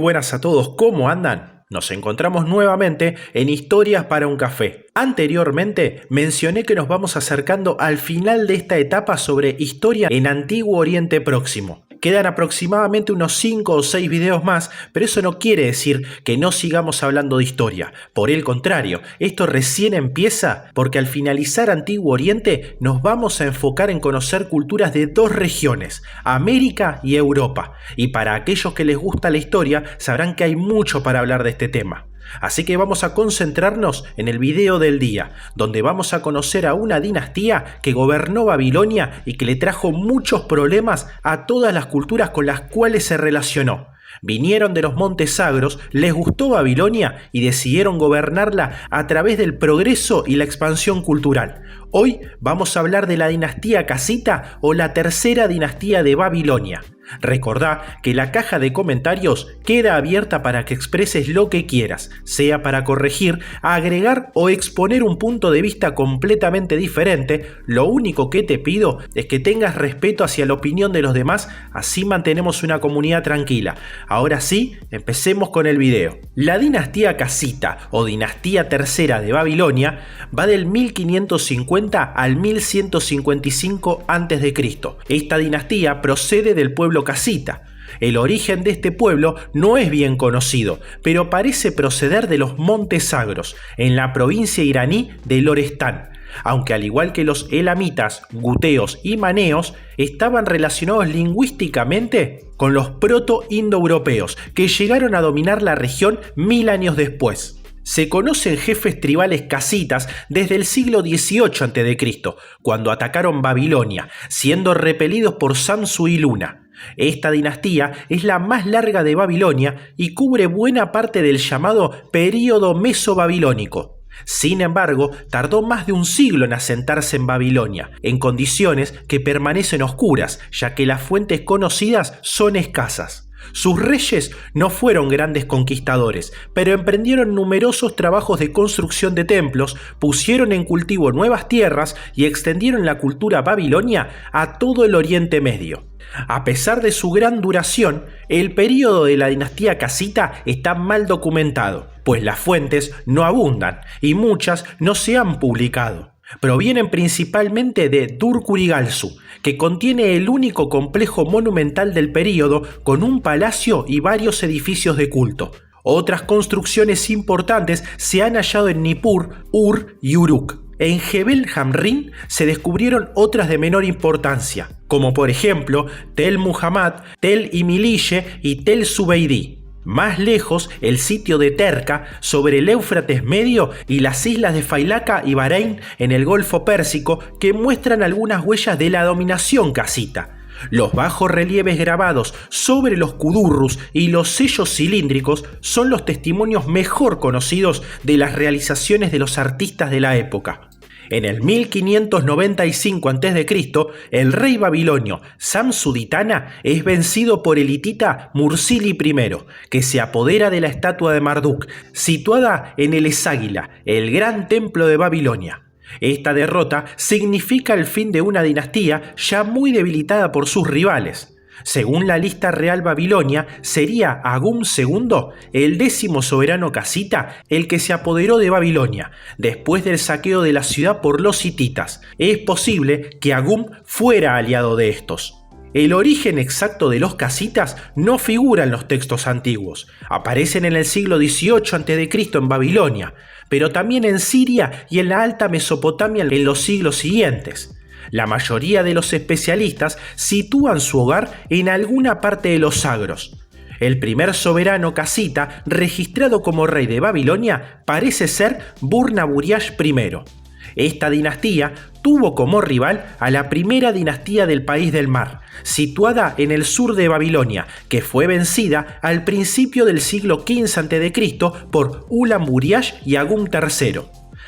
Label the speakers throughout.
Speaker 1: Muy buenas a todos, ¿cómo andan? Nos encontramos nuevamente en Historias para un Café. Anteriormente mencioné que nos vamos acercando al final de esta etapa sobre historia en Antiguo Oriente Próximo. Quedan aproximadamente unos 5 o 6 videos más, pero eso no quiere decir que no sigamos hablando de historia. Por el contrario, esto recién empieza porque al finalizar Antiguo Oriente nos vamos a enfocar en conocer culturas de dos regiones, América y Europa. Y para aquellos que les gusta la historia, sabrán que hay mucho para hablar de este tema. Así que vamos a concentrarnos en el video del día, donde vamos a conocer a una dinastía que gobernó Babilonia y que le trajo muchos problemas a todas las culturas con las cuales se relacionó. Vinieron de los montes sagros, les gustó Babilonia y decidieron gobernarla a través del progreso y la expansión cultural. Hoy vamos a hablar de la dinastía casita o la tercera dinastía de Babilonia. Recordá que la caja de comentarios queda abierta para que expreses lo que quieras, sea para corregir, agregar o exponer un punto de vista completamente diferente. Lo único que te pido es que tengas respeto hacia la opinión de los demás, así mantenemos una comunidad tranquila. Ahora sí, empecemos con el video. La dinastía casita o dinastía tercera de Babilonia va del 1550 al 1155 a.C. Esta dinastía procede del pueblo casita. El origen de este pueblo no es bien conocido, pero parece proceder de los montes sagros, en la provincia iraní de Lorestán, aunque al igual que los elamitas, guteos y maneos, estaban relacionados lingüísticamente con los proto-indoeuropeos, que llegaron a dominar la región 1000 años después. Se conocen jefes tribales casitas desde el siglo XVIII a.C., cuando atacaron Babilonia, siendo repelidos por Samsu y Luna. Esta dinastía es la más larga de Babilonia y cubre buena parte del llamado período mesobabilónico. Sin embargo, tardó más de un siglo en asentarse en Babilonia, en condiciones que permanecen oscuras, ya que las fuentes conocidas son escasas. Sus reyes no fueron grandes conquistadores, pero emprendieron numerosos trabajos de construcción de templos, pusieron en cultivo nuevas tierras y extendieron la cultura babilonia a todo el Oriente Medio. A pesar de su gran duración, el período de la dinastía casita está mal documentado, pues las fuentes no abundan y muchas no se han publicado. Provienen principalmente de Dur-Kurigalzu, que contiene el único complejo monumental del período con un palacio y varios edificios de culto. Otras construcciones importantes se han hallado en Nippur, Ur y Uruk. En Jebel Hamrin se descubrieron otras de menor importancia, como por ejemplo Tel Muhammad, Tel Imilille y Tel Zubeidi. Más lejos, el sitio de Terca, sobre el Éufrates Medio, y las islas de Failaka y Bahrein en el Golfo Pérsico, que muestran algunas huellas de la dominación casita. Los bajos relieves grabados sobre los kudurrus y los sellos cilíndricos son los testimonios mejor conocidos de las realizaciones de los artistas de la época. En el 1595 a.C., el rey babilonio Samsu-Ditana es vencido por el hitita Mursili I, que se apodera de la estatua de Marduk, situada en el Eságuila, el gran templo de Babilonia. Esta derrota significa el fin de una dinastía ya muy debilitada por sus rivales. Según la lista real babilonia, sería Agum II, el 10º soberano casita, el que se apoderó de Babilonia, después del saqueo de la ciudad por los hititas. Es posible que Agum fuera aliado de estos. El origen exacto de los casitas no figura en los textos antiguos. Aparecen en el siglo XVIII a.C. en Babilonia, pero también en Siria y en la Alta Mesopotamia en los siglos siguientes. La mayoría de los especialistas sitúan su hogar en alguna parte de los sagros. El primer soberano casita registrado como rey de Babilonia parece ser Burnaburiash I. Esta dinastía tuvo como rival a la primera dinastía del País del Mar, situada en el sur de Babilonia, que fue vencida al principio del siglo XV a.C. por Ulam-Buriash y Agum III.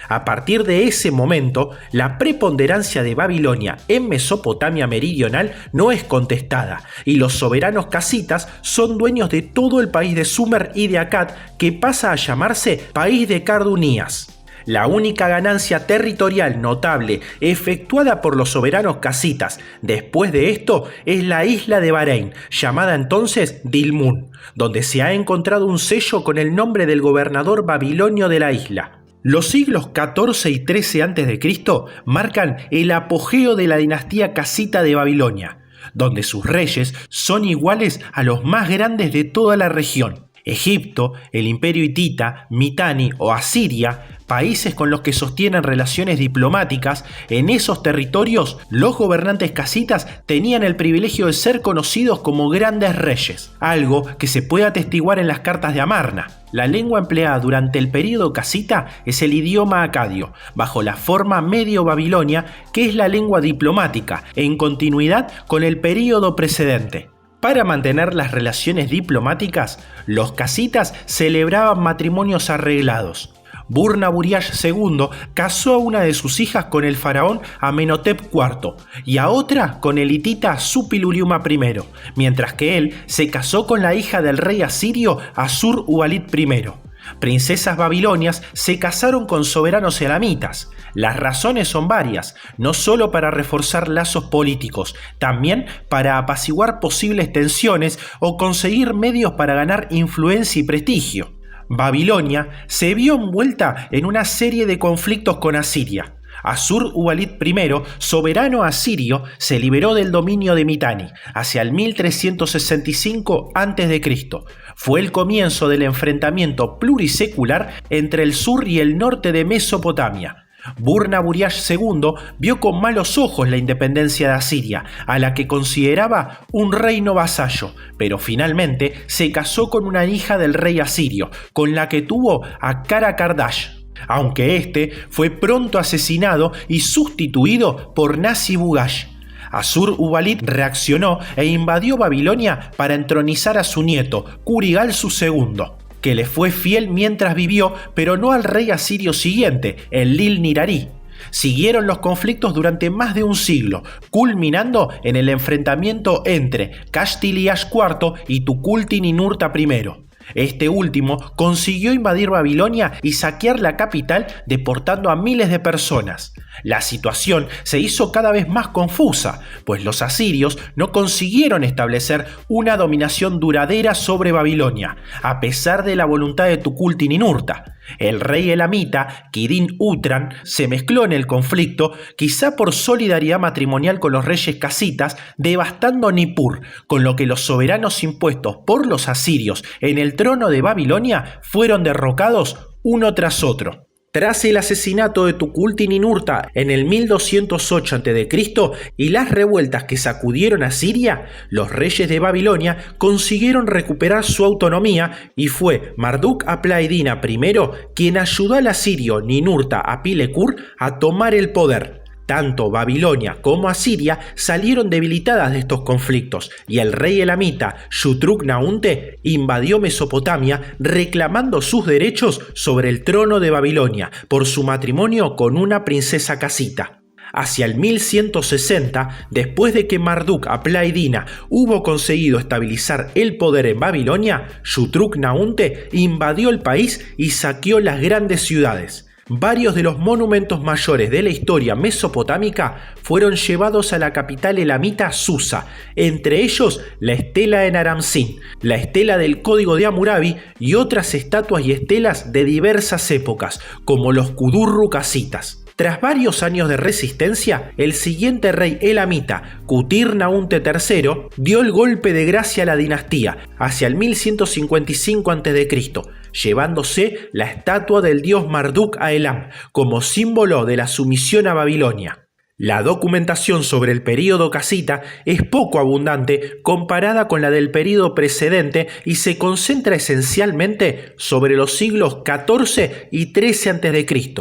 Speaker 1: A partir de ese momento, la preponderancia de Babilonia en Mesopotamia meridional no es contestada, y los soberanos casitas son dueños de todo el país de Sumer y de Akkad, que pasa a llamarse País de Cardunías. La única ganancia territorial notable efectuada por los soberanos casitas después de esto es la isla de Bahrein, llamada entonces Dilmun, donde se ha encontrado un sello con el nombre del gobernador babilonio de la isla. Los siglos XIV y XIII a.C. marcan el apogeo de la dinastía casita de Babilonia, donde sus reyes son iguales a los más grandes de toda la región. Egipto, el Imperio Hitita, Mitanni o Asiria, países con los que sostienen relaciones diplomáticas, en esos territorios los gobernantes casitas tenían el privilegio de ser conocidos como grandes reyes, algo que se puede atestiguar en las cartas de Amarna. La lengua empleada durante el período casita es el idioma acadio, bajo la forma medio-babilonia, que es la lengua diplomática, en continuidad con el período precedente. Para mantener las relaciones diplomáticas, los casitas celebraban matrimonios arreglados. Burnaburiash II casó a una de sus hijas con el faraón Amenhotep IV y a otra con el hitita Suppiluliuma I, mientras que él se casó con la hija del rey asirio Assur-uballit I. Princesas babilonias se casaron con soberanos elamitas. Las razones son varias, no solo para reforzar lazos políticos, también para apaciguar posibles tensiones o conseguir medios para ganar influencia y prestigio. Babilonia se vio envuelta en una serie de conflictos con Asiria. Assur-uballit I, soberano asirio, se liberó del dominio de Mitanni hacia el 1365 a.C. Fue el comienzo del enfrentamiento plurisecular entre el sur y el norte de Mesopotamia. Burnaburiash II vio con malos ojos la independencia de Asiria, a la que consideraba un reino vasallo, pero finalmente se casó con una hija del rey asirio, con la que tuvo a Kara-Kardash, aunque este fue pronto asesinado y sustituido por Nasi-Bugash. Assur-uballit reaccionó e invadió Babilonia para entronizar a su nieto, Kurigal II, que le fue fiel mientras vivió, pero no al rey asirio siguiente, Enlil-nirari. Siguieron los conflictos durante más de un siglo, culminando en el enfrentamiento entre Kashtiliash IV y Tukulti-Ninurta I. Este último consiguió invadir Babilonia y saquear la capital, deportando a miles de personas. La situación se hizo cada vez más confusa, pues los asirios no consiguieron establecer una dominación duradera sobre Babilonia, a pesar de la voluntad de Tukulti-Ninurta. El rey elamita, Kidin-Utran, se mezcló en el conflicto, quizá por solidaridad matrimonial con los reyes casitas, devastando Nippur, con lo que los soberanos impuestos por los asirios en el trono de Babilonia fueron derrocados uno tras otro. Tras el asesinato de Tukulti-Ninurta en el 1208 a.C. y las revueltas que sacudieron a Siria, los reyes de Babilonia consiguieron recuperar su autonomía y fue Marduk-apla-iddina I quien ayudó al asirio Ninurta-apil-ekur a tomar el poder. Tanto Babilonia como Asiria salieron debilitadas de estos conflictos y el rey elamita Shutruk-Naunte invadió Mesopotamia reclamando sus derechos sobre el trono de Babilonia por su matrimonio con una princesa casita. Hacia el 1160, después de que Marduk-apla-iddina hubo conseguido estabilizar el poder en Babilonia, Shutruk-Naunte invadió el país y saqueó las grandes ciudades. Varios de los monumentos mayores de la historia mesopotámica fueron llevados a la capital elamita Susa, entre ellos la estela de Naram-Sin, la estela del Código de Hammurabi y otras estatuas y estelas de diversas épocas, como los Kudurru casitas. Tras varios años de resistencia, el siguiente rey elamita, Kutir-Naunte III, dio el golpe de gracia a la dinastía hacia el 1155 a.C., llevándose la estatua del dios Marduk a Elam como símbolo de la sumisión a Babilonia. La documentación sobre el período casita es poco abundante comparada con la del período precedente y se concentra esencialmente sobre los siglos XIV y XIII a.C.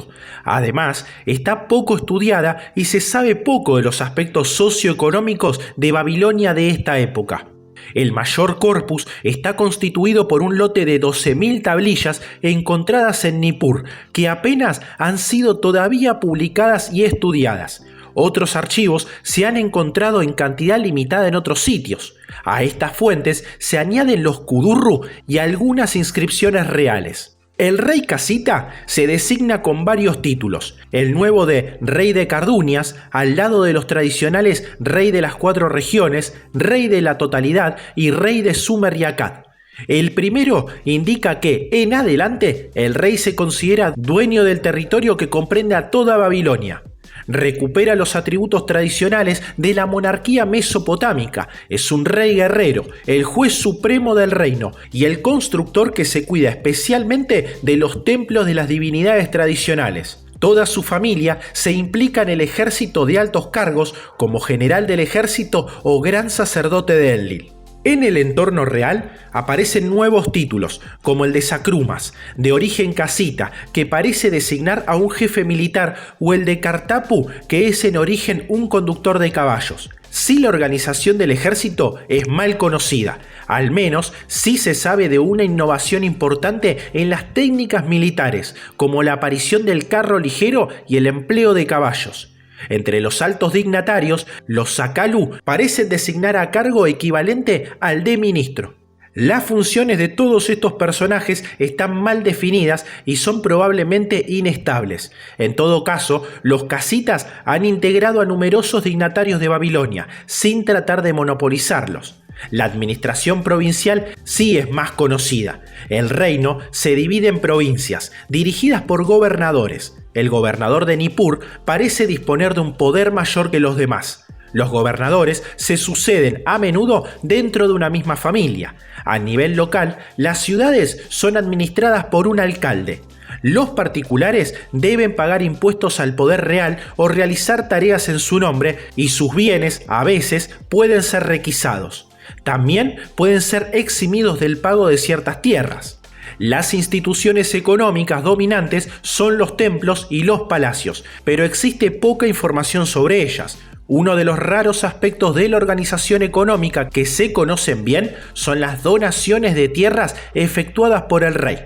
Speaker 1: Además, está poco estudiada y se sabe poco de los aspectos socioeconómicos de Babilonia de esta época. El mayor corpus está constituido por un lote de 12.000 tablillas encontradas en Nippur, que apenas han sido todavía publicadas y estudiadas. Otros archivos se han encontrado en cantidad limitada en otros sitios. A estas fuentes se añaden los Kudurru y algunas inscripciones reales. El rey casita se designa con varios títulos, el nuevo de rey de Cardunias, al lado de los tradicionales rey de las 4 regiones, rey de la totalidad y rey de Sumer y Akkad. El primero indica que, en adelante, el rey se considera dueño del territorio que comprende a toda Babilonia. Recupera los atributos tradicionales de la monarquía mesopotámica. Es un rey guerrero, el juez supremo del reino y el constructor que se cuida especialmente de los templos de las divinidades tradicionales. Toda su familia se implica en el ejército de altos cargos como general del ejército o gran sacerdote de Enlil. En el entorno real aparecen nuevos títulos, como el de Sacrumas, de origen casita, que parece designar a un jefe militar, o el de Kartapu, que es en origen un conductor de caballos. Sí, la organización del ejército es mal conocida, al menos sí se sabe de una innovación importante en las técnicas militares, como la aparición del carro ligero y el empleo de caballos. Entre los altos dignatarios, los Sakalu parecen designar a cargo equivalente al de ministro. Las funciones de todos estos personajes están mal definidas y son probablemente inestables. En todo caso, los casitas han integrado a numerosos dignatarios de Babilonia, sin tratar de monopolizarlos. La administración provincial sí es más conocida. El reino se divide en provincias, dirigidas por gobernadores. El gobernador de Nippur parece disponer de un poder mayor que los demás. Los gobernadores se suceden a menudo dentro de una misma familia. A nivel local, las ciudades son administradas por un alcalde. Los particulares deben pagar impuestos al poder real o realizar tareas en su nombre, y sus bienes, a veces, pueden ser requisados. También pueden ser eximidos del pago de ciertas tierras. Las instituciones económicas dominantes son los templos y los palacios, pero existe poca información sobre ellas. Uno de los raros aspectos de la organización económica que se conocen bien son las donaciones de tierras efectuadas por el rey.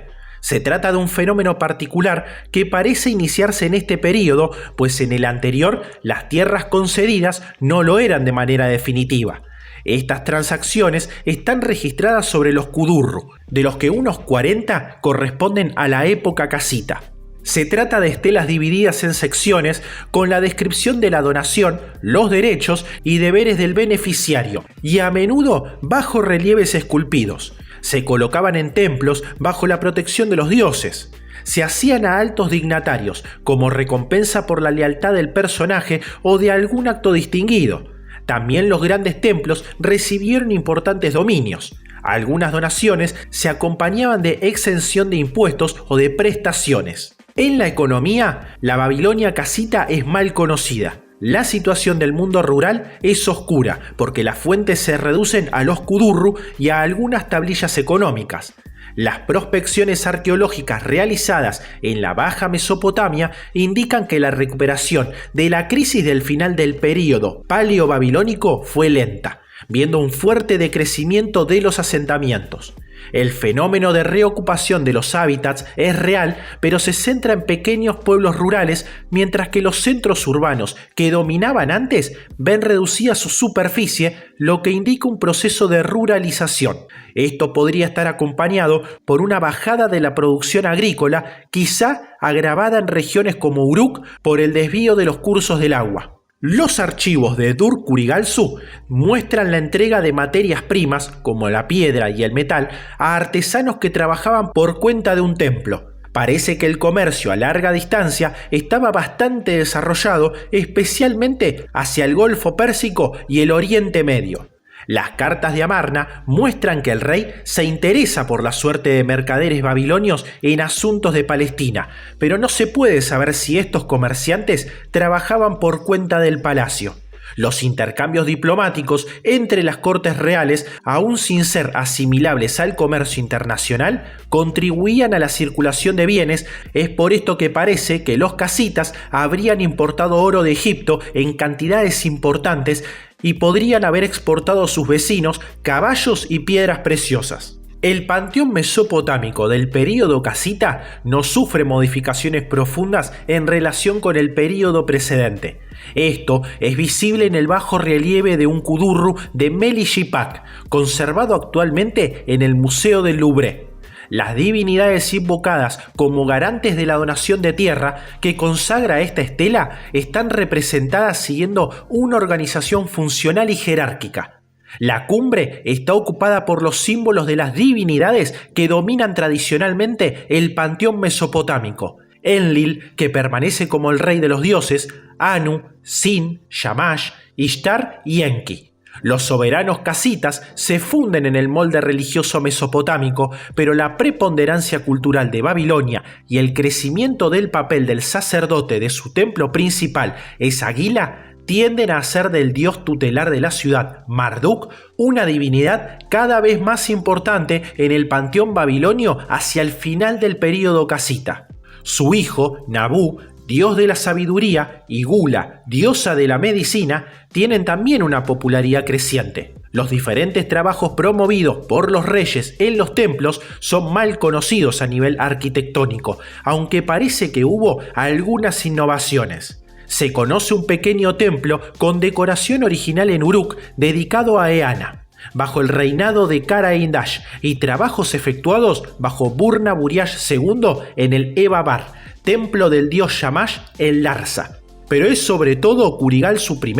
Speaker 1: Se trata de un fenómeno particular que parece iniciarse en este periodo, pues en el anterior las tierras concedidas no lo eran de manera definitiva. Estas transacciones están registradas sobre los kudurru, de los que unos 40 corresponden a la época casita. Se trata de estelas divididas en secciones con la descripción de la donación, los derechos y deberes del beneficiario, y a menudo bajo relieves esculpidos. Se colocaban en templos bajo la protección de los dioses. Se hacían a altos dignatarios como recompensa por la lealtad del personaje o de algún acto distinguido. También los grandes templos recibieron importantes dominios. Algunas donaciones se acompañaban de exención de impuestos o de prestaciones. En la economía, la Babilonia casita es mal conocida. La situación del mundo rural es oscura porque las fuentes se reducen a los kudurru y a algunas tablillas económicas. Las prospecciones arqueológicas realizadas en la Baja Mesopotamia indican que la recuperación de la crisis del final del período paleo-babilónico fue lenta, viendo un fuerte decrecimiento de los asentamientos. El fenómeno de reocupación de los hábitats es real, pero se centra en pequeños pueblos rurales, mientras que los centros urbanos que dominaban antes ven reducida su superficie, lo que indica un proceso de ruralización. Esto podría estar acompañado por una bajada de la producción agrícola, quizá agravada en regiones como Uruk por el desvío de los cursos del agua. Los archivos de Dur-Kurigalzu muestran la entrega de materias primas, como la piedra y el metal, a artesanos que trabajaban por cuenta de un templo. Parece que el comercio a larga distancia estaba bastante desarrollado, especialmente hacia el Golfo Pérsico y el Oriente Medio. Las cartas de Amarna muestran que el rey se interesa por la suerte de mercaderes babilonios en asuntos de Palestina, pero no se puede saber si estos comerciantes trabajaban por cuenta del palacio. Los intercambios diplomáticos entre las cortes reales, aún sin ser asimilables al comercio internacional, contribuían a la circulación de bienes. Es por esto que parece que los casitas habrían importado oro de Egipto en cantidades importantes y podrían haber exportado a sus vecinos caballos y piedras preciosas. El panteón mesopotámico del período casita no sufre modificaciones profundas en relación con el período precedente. Esto es visible en el bajo relieve de un kudurru de Meli Shipak, conservado actualmente en el Museo del Louvre. Las divinidades invocadas como garantes de la donación de tierra que consagra esta estela están representadas siguiendo una organización funcional y jerárquica. La cumbre está ocupada por los símbolos de las divinidades que dominan tradicionalmente el panteón mesopotámico. Enlil, que permanece como el rey de los dioses, Anu, Sin, Shamash, Ishtar y Enki. Los soberanos casitas se funden en el molde religioso mesopotámico, pero la preponderancia cultural de Babilonia y el crecimiento del papel del sacerdote de su templo principal, Esagila, tienden a hacer del dios tutelar de la ciudad, Marduk, una divinidad cada vez más importante en el panteón babilonio hacia el final del período casita. Su hijo, Nabu, dios de la sabiduría, y Gula, diosa de la medicina, tienen también una popularidad creciente. Los diferentes trabajos promovidos por los reyes en los templos son mal conocidos a nivel arquitectónico, aunque parece que hubo algunas innovaciones. Se conoce un pequeño templo con decoración original en Uruk dedicado a Eana, bajo el reinado de Kara Indash, y trabajos efectuados bajo Burna-Buriash II en el Ebabar, templo del dios Shamash en Larsa. Pero es sobre todo Kurigalzu I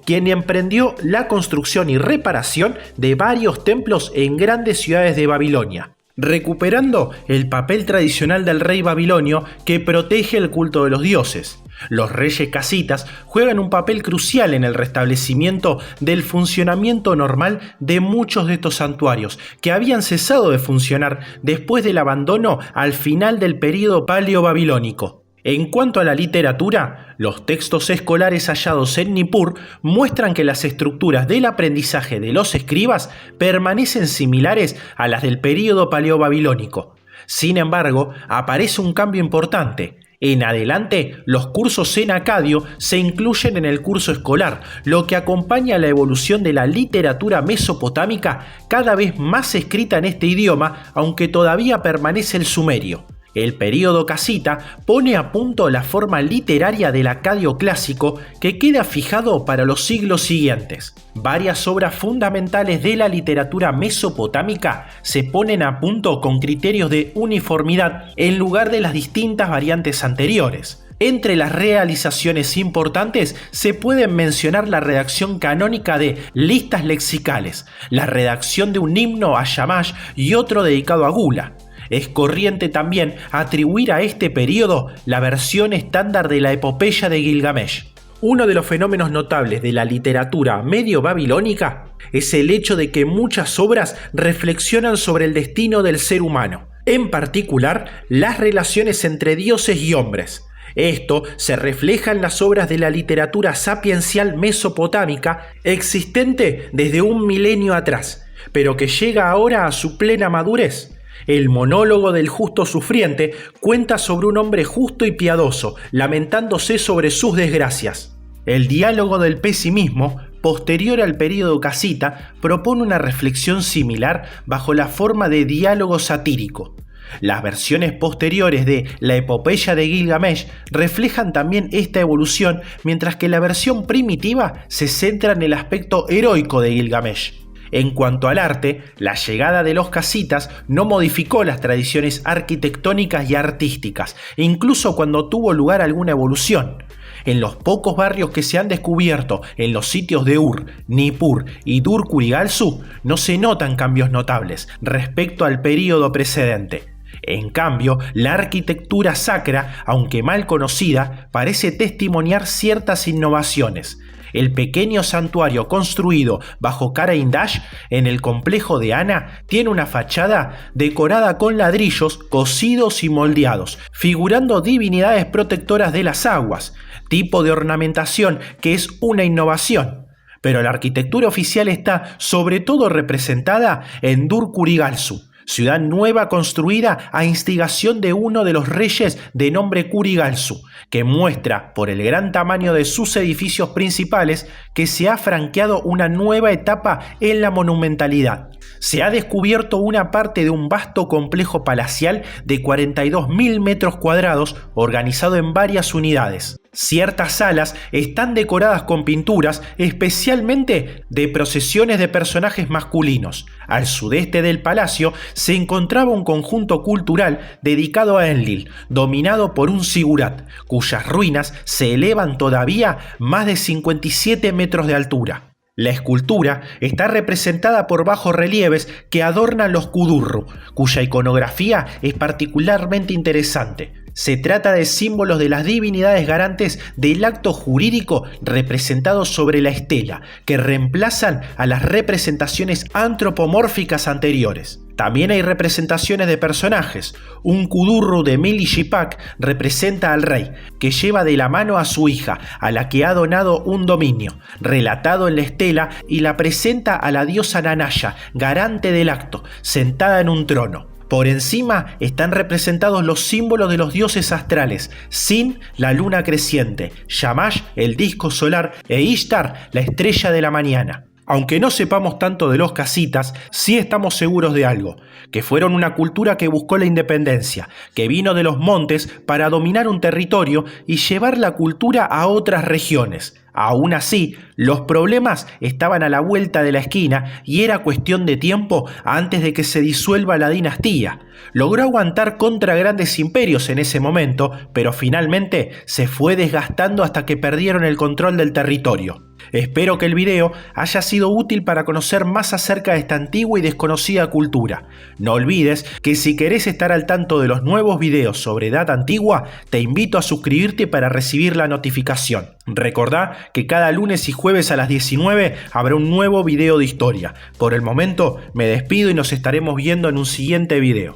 Speaker 1: quien emprendió la construcción y reparación de varios templos en grandes ciudades de Babilonia, recuperando el papel tradicional del rey babilonio que protege el culto de los dioses. Los reyes casitas juegan un papel crucial en el restablecimiento del funcionamiento normal de muchos de estos santuarios, que habían cesado de funcionar después del abandono al final del período paleo-babilónico. En cuanto a la literatura, los textos escolares hallados en Nippur muestran que las estructuras del aprendizaje de los escribas permanecen similares a las del período paleo-babilónico. Sin embargo, aparece un cambio importante. En adelante, los cursos en acadio se incluyen en el curso escolar, lo que acompaña a la evolución de la literatura mesopotámica cada vez más escrita en este idioma, aunque todavía permanece el sumerio. El período casita pone a punto la forma literaria del acadio clásico que queda fijado para los siglos siguientes. Varias obras fundamentales de la literatura mesopotámica se ponen a punto con criterios de uniformidad en lugar de las distintas variantes anteriores. Entre las realizaciones importantes se pueden mencionar la redacción canónica de listas lexicales, la redacción de un himno a Shamash y otro dedicado a Gula. Es corriente también atribuir a este periodo la versión estándar de la epopeya de Gilgamesh. Uno de los fenómenos notables de la literatura medio-babilónica es el hecho de que muchas obras reflexionan sobre el destino del ser humano, en particular las relaciones entre dioses y hombres. Esto se refleja en las obras de la literatura sapiencial mesopotámica existente desde un milenio atrás, pero que llega ahora a su plena madurez. El monólogo del justo sufriente cuenta sobre un hombre justo y piadoso, lamentándose sobre sus desgracias. El diálogo del pesimismo, posterior al período casita, propone una reflexión similar bajo la forma de diálogo satírico. Las versiones posteriores de la epopeya de Gilgamesh reflejan también esta evolución, mientras que la versión primitiva se centra en el aspecto heroico de Gilgamesh. En cuanto al arte, la llegada de los casitas no modificó las tradiciones arquitectónicas y artísticas, incluso cuando tuvo lugar alguna evolución. En los pocos barrios que se han descubierto en los sitios de Ur, Nippur y Dur-Kurigalzu, no se notan cambios notables respecto al período precedente. En cambio, la arquitectura sacra, aunque mal conocida, parece testimoniar ciertas innovaciones. El pequeño santuario construido bajo Kara Indash en el complejo de Ana tiene una fachada decorada con ladrillos cosidos y moldeados, figurando divinidades protectoras de las aguas, tipo de ornamentación que es una innovación. Pero la arquitectura oficial está sobre todo representada en Dur-Kurigalzu, ciudad nueva construida a instigación de uno de los reyes de nombre Kurigalzu, que muestra por el gran tamaño de sus edificios principales que se ha franqueado una nueva etapa en la monumentalidad. Se ha descubierto una parte de un vasto complejo palacial de 42.000 metros cuadrados organizado en varias unidades. Ciertas salas están decoradas con pinturas, especialmente de procesiones de personajes masculinos. Al sudeste del palacio se encontraba un conjunto cultural dedicado a Enlil, dominado por un sigurat, cuyas ruinas se elevan todavía más de 57 metros de altura. La escultura está representada por bajorrelieves que adornan los kudurru, cuya iconografía es particularmente interesante. Se trata de símbolos de las divinidades garantes del acto jurídico representados sobre la estela, que reemplazan a las representaciones antropomórficas anteriores. También hay representaciones de personajes. Un kudurru de Mili-Shipak representa al rey, que lleva de la mano a su hija, a la que ha donado un dominio, relatado en la estela, y la presenta a la diosa Nanaya, garante del acto, sentada en un trono. Por encima están representados los símbolos de los dioses astrales: Sin, la luna creciente; Shamash, el disco solar; e Ishtar, la estrella de la mañana. Aunque no sepamos tanto de los casitas, sí estamos seguros de algo: que fueron una cultura que buscó la independencia, que vino de los montes para dominar un territorio y llevar la cultura a otras regiones. Aún así, los problemas estaban a la vuelta de la esquina y era cuestión de tiempo antes de que se disuelva la dinastía. Logró aguantar contra grandes imperios en ese momento, pero finalmente se fue desgastando hasta que perdieron el control del territorio. Espero que el video haya sido útil para conocer más acerca de esta antigua y desconocida cultura. No olvides que si querés estar al tanto de los nuevos videos sobre Edad Antigua, te invito a suscribirte para recibir la notificación. Recordá que cada lunes y jueves a las 19 habrá un nuevo video de historia. Por el momento me despido y nos estaremos viendo en un siguiente video.